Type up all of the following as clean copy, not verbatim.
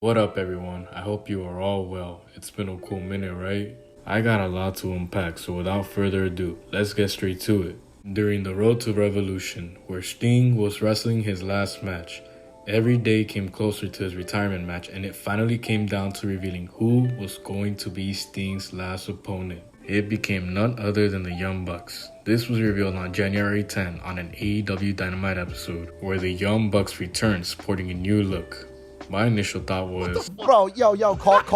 What up, everyone? I hope you are all well. It's been a cool minute, right? I got a lot to unpack, so without further ado, let's get straight to it. During the Road to Revolution, where Sting was wrestling his last match, every day came closer to his retirement match, and it finally came down to revealing who was going to be Sting's last opponent. It became none other than the Young Bucks. This was revealed on January 10 on an AEW Dynamite episode, where the Young Bucks returned sporting a new look. My initial thought was, Bro, call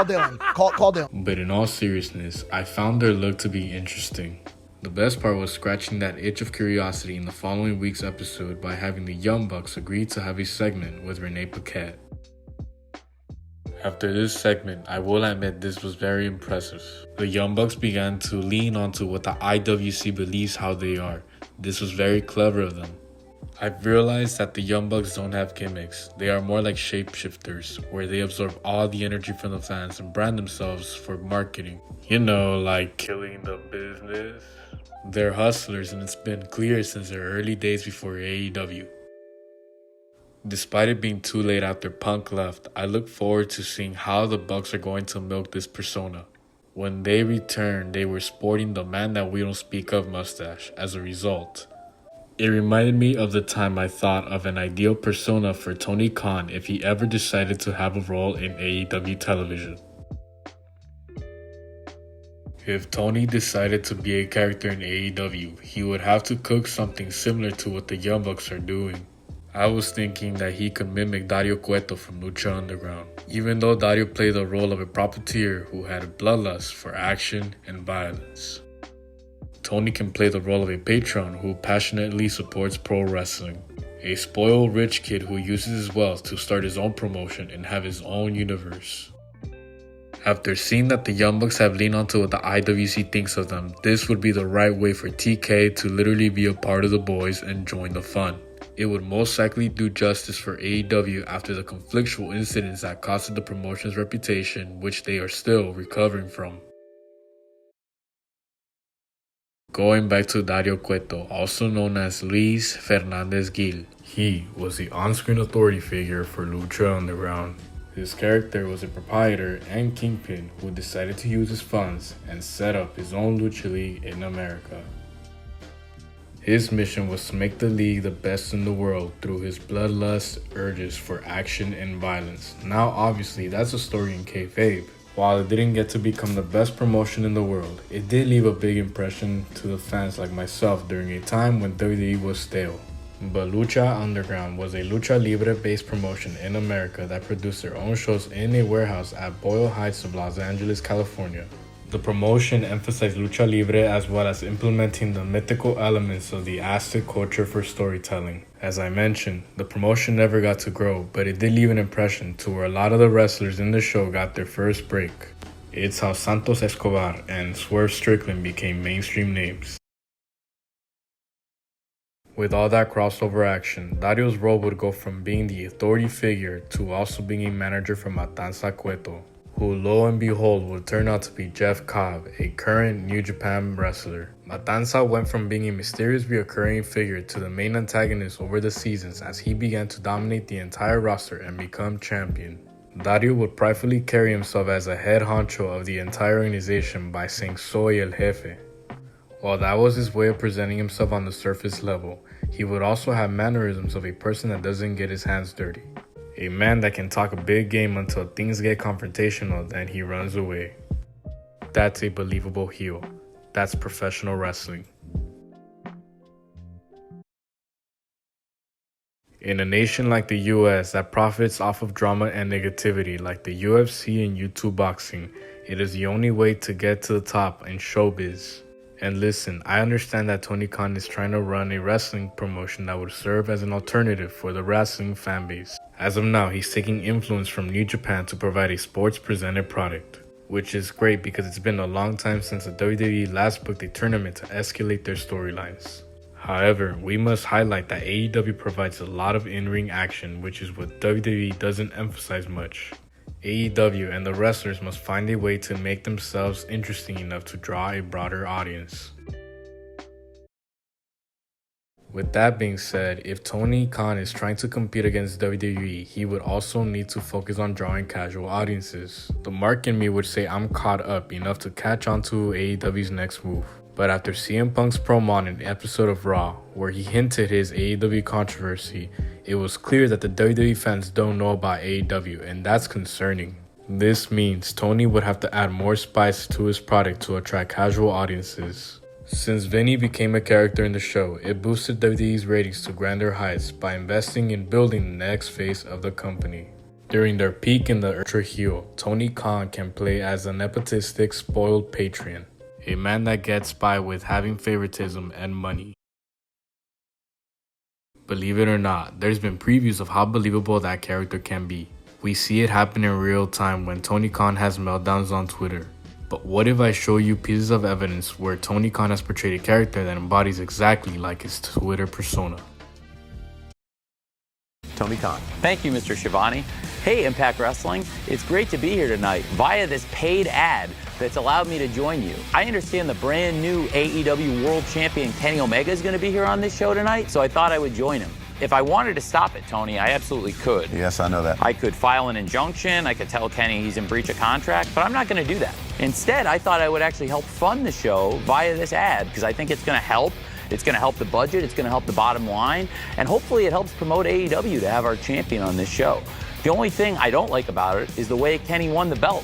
Dylan. Call Dylan. but in all seriousness, I found their look to be interesting. The best part was scratching that itch of curiosity in the following week's episode by having the Young Bucks agree to have a segment with Renee Paquette. After this segment, I will admit this was very impressive. The Young Bucks began to lean onto what the IWC believes how they are. This was very clever of them. I've realized that the Young Bucks don't have gimmicks. They are more like shapeshifters, where they absorb all the energy from the fans and brand themselves for marketing. You know, like killing the business. They're hustlers, and it's been clear since their early days before AEW. Despite it being too late after Punk left, I look forward to seeing how the Bucks are going to milk this persona. When they returned, they were sporting the man that we don't speak of mustache. As a result, it reminded me of the time I thought of an ideal persona for Tony Khan if he ever decided to have a role in AEW television. If Tony decided to be a character in AEW, he would have to cook something similar to what the Young Bucks are doing. I was thinking that he could mimic Dario Cueto from Lucha Underground, even though Dario played the role of a profiteer who had a bloodlust for action and violence. Tony can play the role of a patron who passionately supports pro wrestling, a spoiled rich kid who uses his wealth to start his own promotion and have his own universe. After seeing that the Young Bucks have leaned onto what the IWC thinks of them, this would be the right way for TK to literally be a part of the boys and join the fun. It would most likely do justice for AEW after the conflictual incidents that costed the promotion's reputation, which they are still recovering from. Going back to Dario Cueto, also known as Luis Fernandez Gil, he was the on-screen authority figure for Lucha Underground. His character was a proprietor and kingpin who decided to use his funds and set up his own lucha league in America. His mission was to make the league the best in the world through his bloodlust urges for action and violence. Now obviously that's a story in kayfabe. While it didn't get to become the best promotion in the world, it did leave a big impression to the fans like myself during a time when WWE was stale. But Lucha Underground was a lucha libre based promotion in America that produced their own shows in a warehouse at Boyle Heights of Los Angeles, California. The promotion emphasized lucha libre as well as implementing the mythical elements of the Aztec culture for storytelling. As I mentioned, the promotion never got to grow, but it did leave an impression to where a lot of the wrestlers in the show got their first break. It's how Santos Escobar and Swerve Strickland became mainstream names. With all that crossover action, Dario's role would go from being the authority figure to also being a manager for Matanza Cueto, who lo and behold would turn out to be Jeff Cobb, a current New Japan wrestler. Matanza went from being a mysterious recurring figure to the main antagonist over the seasons as he began to dominate the entire roster and become champion. Dario would pridefully carry himself as a head honcho of the entire organization by saying "Soy el jefe." While that was his way of presenting himself on the surface level, he would also have mannerisms of a person that doesn't get his hands dirty. A man that can talk a big game until things get confrontational, then he runs away. That's a believable heel. That's professional wrestling. In a nation like the US that profits off of drama and negativity like the UFC and YouTube Boxing, it is the only way to get to the top in showbiz. And listen, I understand that Tony Khan is trying to run a wrestling promotion that would serve as an alternative for the wrestling fanbase. As of now, he's taking influence from New Japan to provide a sports-presented product, which is great because it's been a long time since the WWE last booked a tournament to escalate their storylines. However, we must highlight that AEW provides a lot of in-ring action, which is what WWE doesn't emphasize much. AEW and the wrestlers must find a way to make themselves interesting enough to draw a broader audience. With that being said, if Tony Khan is trying to compete against WWE, he would also need to focus on drawing casual audiences. The mark in me would say I'm caught up enough to catch on to AEW's next move. But after CM Punk's promo on an episode of Raw, where he hinted his AEW controversy, it was clear that the WWE fans don't know about AEW, and that's concerning. This means Tony would have to add more spice to his product to attract casual audiences. Since Vinny became a character in the show, it boosted WWE's ratings to grander heights by investing in building the next face of the company. During their peak in the ultra heel, Tony Khan can play as a nepotistic, spoiled patriot, a man that gets by with having favoritism and money. Believe it or not, there's been previews of how believable that character can be. We see it happen in real time when Tony Khan has meltdowns on Twitter. But what if I show you pieces of evidence where Tony Khan has portrayed a character that embodies exactly like his Twitter persona? Tony Khan. Thank you, Mr. Schiavone. Hey, Impact Wrestling. It's great to be here tonight via this paid ad that's allowed me to join you. I understand the brand new AEW World Champion Kenny Omega is going to be here on this show tonight, so I thought I would join him. If I wanted to stop it, Tony, I absolutely could. Yes, I know that. I could file an injunction, I could tell Kenny he's in breach of contract, but I'm not going to do that. Instead, I thought I would actually help fund the show via this ad because I think it's going to help. It's going to help the budget, it's going to help the bottom line, and hopefully it helps promote AEW to have our champion on this show. The only thing I don't like about it is the way Kenny won the belt.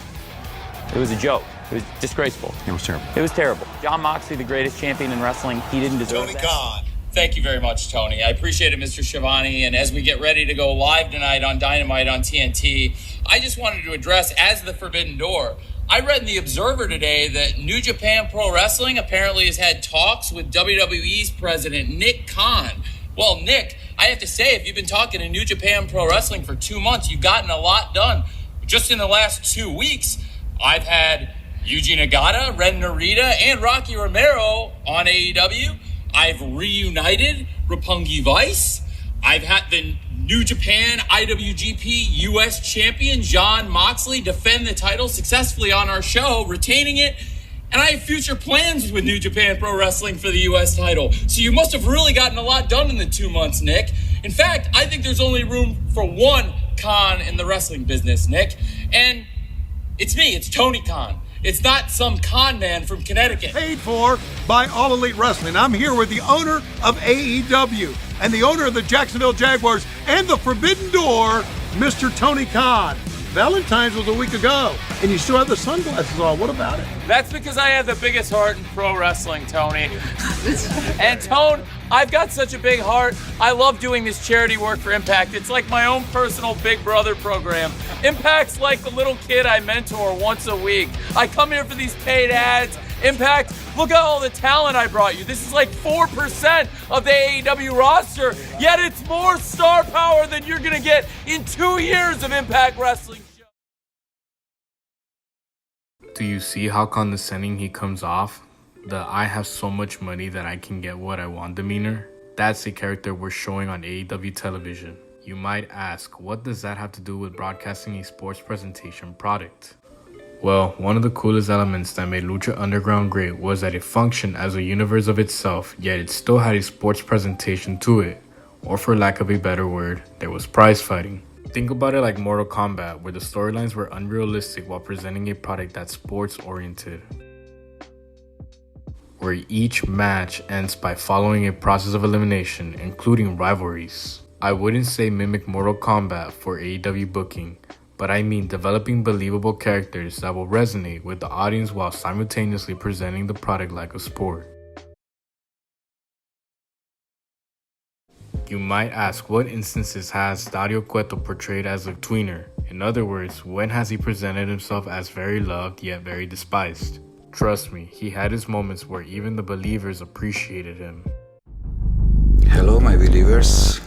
It was a joke. It was disgraceful. It was terrible. It was terrible. John Moxley, the greatest champion in wrestling, he didn't deserve that. Tony Khan. Thank you very much, Tony. I appreciate it, Mr. Schiavone. And as we get ready to go live tonight on Dynamite on TNT, I just wanted to address, as the Forbidden Door, I read in The Observer today that New Japan Pro Wrestling apparently has had talks with WWE's president, Nick Khan. Well, Nick, I have to say, if you've been talking to New Japan Pro Wrestling for 2 months, you've gotten a lot done. Just in the last 2 weeks, I've had Yuji Nagata, Ren Narita, and Rocky Romero on AEW. I've reunited Roppongi Vice. I've had the New Japan IWGP US champion Jon Moxley defend the title successfully on our show, retaining it. And I have future plans with New Japan Pro Wrestling for the US title. So you must have really gotten a lot done in the 2 months, Nick. In fact, I think there's only room for one Khan in the wrestling business, Nick. And it's me, it's Tony Khan. It's not some con man from Connecticut. Paid for by All Elite Wrestling. I'm here with the owner of AEW and the owner of the Jacksonville Jaguars and the Forbidden Door, Mr. Tony Khan. Valentine's was a week ago, and you still have the sunglasses on. What about it? That's because I have the biggest heart in pro wrestling, Tony. And Tone, I've got such a big heart. I love doing this charity work for Impact. It's like my own personal Big Brother program. Impact's like the little kid I mentor once a week. I come here for these paid ads. Impact, look at all the talent I brought you. This is like 4% of the AEW roster, yet it's more star power than you're gonna get in 2 years of Impact Wrestling. Do you see how condescending he comes off? The I have so much money that I can get what I want demeanor? That's the character we're showing on AEW television. You might ask, what does that have to do with broadcasting a sports presentation product? Well, one of the coolest elements that made Lucha Underground great was that it functioned as a universe of itself, yet it still had a sports presentation to it. Or for lack of a better word, there was prize fighting. Think about it like Mortal Kombat, where the storylines were unrealistic while presenting a product that's sports-oriented. Where each match ends by following a process of elimination, including rivalries. I wouldn't say mimic Mortal Kombat for AEW booking, but I mean developing believable characters that will resonate with the audience while simultaneously presenting the product like a sport. You might ask, what instances has Dario Cueto portrayed as a tweener? In other words, when has he presented himself as very loved yet very despised? Trust me, he had his moments where even the believers appreciated him. Hello, my believers.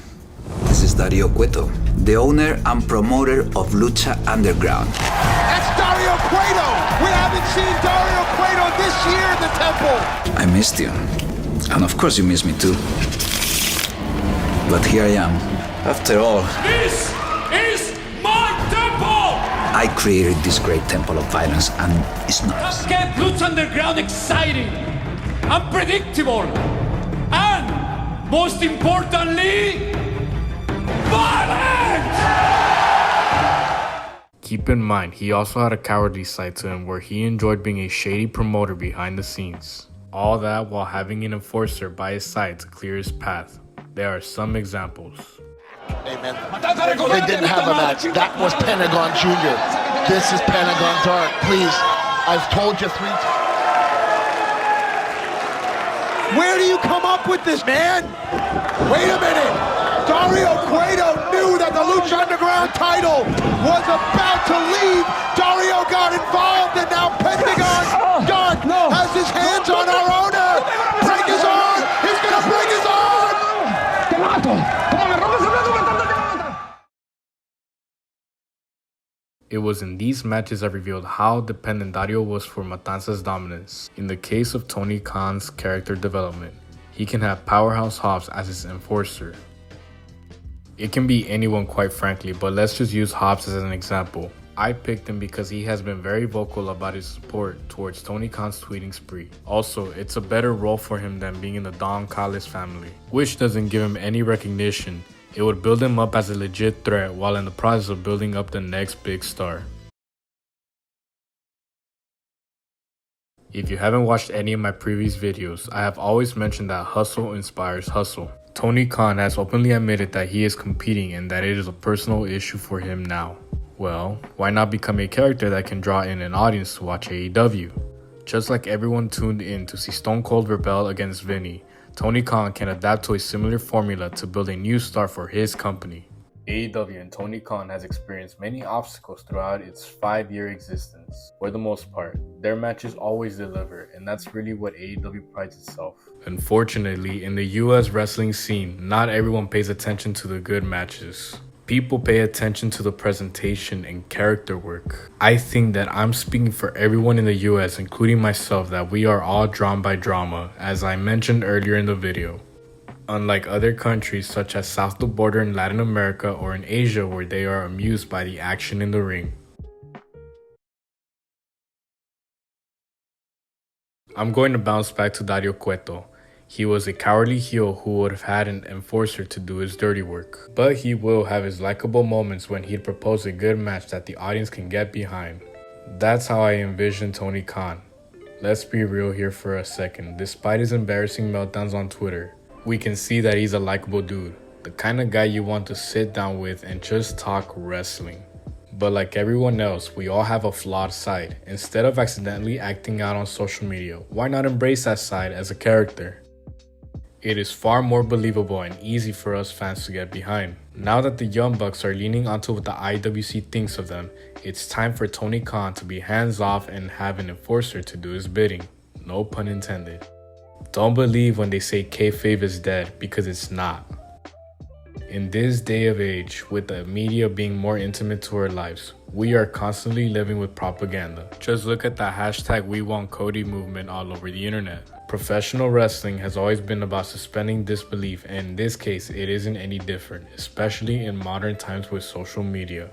This is Dario Cueto, the owner and promoter of Lucha Underground. That's Dario Cueto. We haven't seen Dario Cueto this year in the temple. I missed you. And of course you miss me too. But here I am. After all, This is my temple! I created this great temple of violence and it's not. Get Lucha Underground exciting, unpredictable, and Most importantly, violence! Keep in mind, he also had a cowardly side to him where he enjoyed being a shady promoter behind the scenes. All that while having an enforcer by his side to clear his path. There are some examples. Amen. They didn't have a match. That was Pentagon Jr. This is Pentagon Dark. Please, I've told you 3 times. Where do you come up with this, man? Wait a minute. Dario Cueto knew that the Lucha Underground title was about to leave. Dario got involved, and now Pentagon Dark has his hands on our owner. Break his arm. He's going to break his arm. It was in these matches that revealed how dependent Dario was for Matanza's dominance. In the case of Tony Khan's character development, he can have Powerhouse Hobbs as his enforcer. It can be anyone, quite frankly, but let's just use Hobbs as an example. I picked him because he has been very vocal about his support towards Tony Khan's tweeting spree. Also, it's a better role for him than being in the Don Callis family, which doesn't give him any recognition. It would build him up as a legit threat while in the process of building up the next big star. If you haven't watched any of my previous videos, I have always mentioned that hustle inspires hustle. Tony Khan has openly admitted that he is competing and that it is a personal issue for him now. Well, why not become a character that can draw in an audience to watch AEW? Just like everyone tuned in to see Stone Cold rebel against Vinny, Tony Khan can adapt to a similar formula to build a new star for his company. AEW and Tony Khan has experienced many obstacles throughout its 5-year existence. For the most part, their matches always deliver, and that's really what AEW prides itself. Unfortunately, in the US wrestling scene, not everyone pays attention to the good matches. People pay attention to the presentation and character work. I think that I'm speaking for everyone in the US, including myself, that we are all drawn by drama, as I mentioned earlier in the video. Unlike other countries such as south of the border in Latin America or in Asia where they are amused by the action in the ring. I'm going to bounce back to Dario Cueto. He was a cowardly heel who would have had an enforcer to do his dirty work. But he will have his likable moments when he'd propose a good match that the audience can get behind. That's how I envision Tony Khan. Let's be real here for a second. Despite his embarrassing meltdowns on Twitter, we can see that he's a likable dude. The kind of guy you want to sit down with and just talk wrestling. But like everyone else, we all have a flawed side. Instead of accidentally acting out on social media, why not embrace that side as a character? It is far more believable and easy for us fans to get behind. Now that the Young Bucks are leaning onto what the IWC thinks of them, it's time for Tony Khan to be hands off and have an enforcer to do his bidding. No pun intended. Don't believe when they say kayfabe is dead, because it's not. In this day of age, with the media being more intimate to our lives, we are constantly living with propaganda. Just look at the hashtag We Want Cody movement all over the internet. Professional wrestling has always been about suspending disbelief, and in this case, it isn't any different, especially in modern times with social media.